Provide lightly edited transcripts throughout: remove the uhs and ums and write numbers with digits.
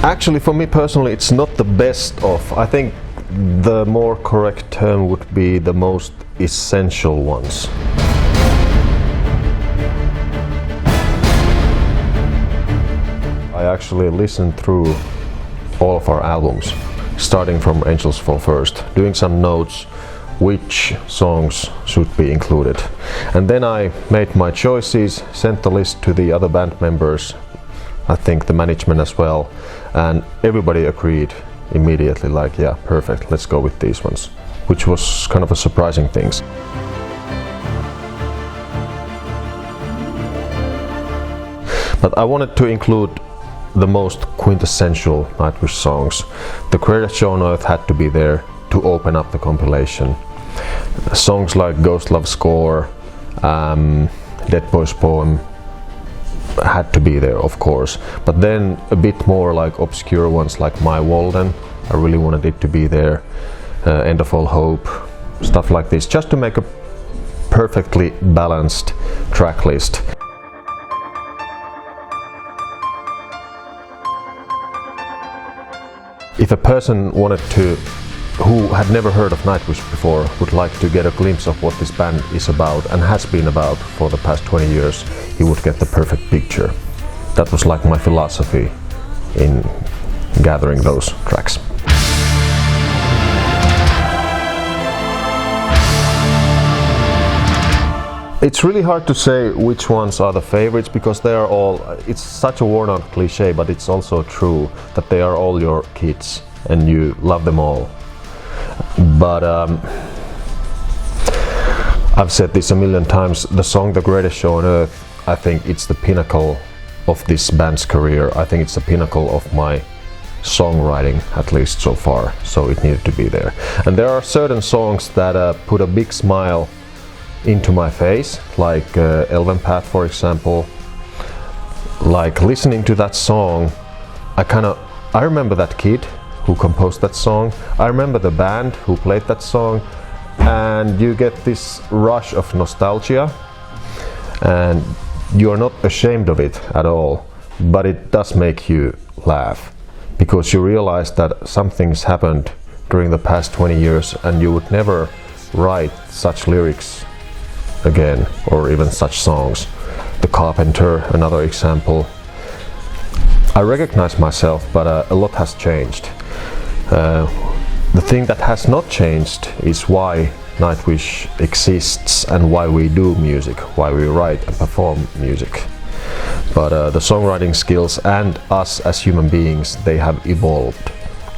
Actually, for me personally, it's not the best of. I think the more correct term would be the most essential ones. I actually listened through all of our albums, starting from Angels Fall First, doing some notes which songs should be included. And then I made my choices, sent the list to the other band members, I think the management as well, and everybody agreed immediately, like, yeah, perfect, let's go with these ones, which was kind of a surprising thing. But I wanted to include the most quintessential Nightwish songs. The Greatest Show on Earth had to be there to open up the compilation. Songs like Ghost Love Score, Dead Boy's Poem had to be there, of course. But then a bit more like obscure ones like My Walden, I really wanted it to be there. End of All Hope, stuff like this, just to make a perfectly balanced track list. If a person who had never heard of Nightwish before, would like to get a glimpse of what this band is about and has been about for the past 20 years, he would get the perfect picture. That was like my philosophy in gathering those tracks. It's really hard to say which ones are the favorites, because they are all, it's such a worn out cliche, but it's also true that they are all your kids and you love them all. But I've said this a million times, the song The Greatest Show on Earth, I think it's the pinnacle of this band's career. I think it's the pinnacle of my songwriting, at least so far, so it needed to be there. And there are certain songs that put a big smile into my face, like Elven Path, for example. Like listening to that song, I remember that kid who composed that song, I remember the band who played that song, and you get this rush of nostalgia, and you are not ashamed of it at all, but it does make you laugh, because you realize that something's happened during the past 20 years and you would never write such lyrics again, or even such songs. The Carpenter, another example. I recognize myself, but a lot has changed. The thing that has not changed is why Nightwish exists and why we do music, why we write and perform music. But the songwriting skills and us as human beings, they have evolved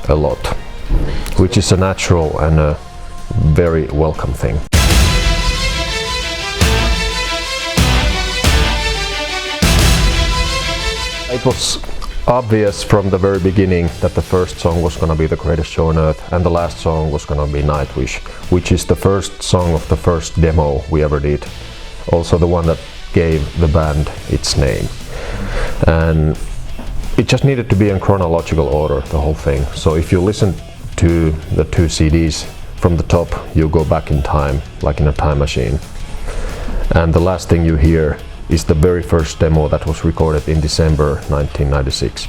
a lot, which is a natural and a very welcome thing. It was obvious from the very beginning that the first song was gonna be The Greatest Show on Earth and the last song was gonna be Nightwish, which is the first song of the first demo we ever did. Also the one that gave the band its name. And it just needed to be in chronological order, the whole thing. So if you listen to the two CDs from the top, you go back in time, like in a time machine. And the last thing you hear is the very first demo that was recorded in December 1996.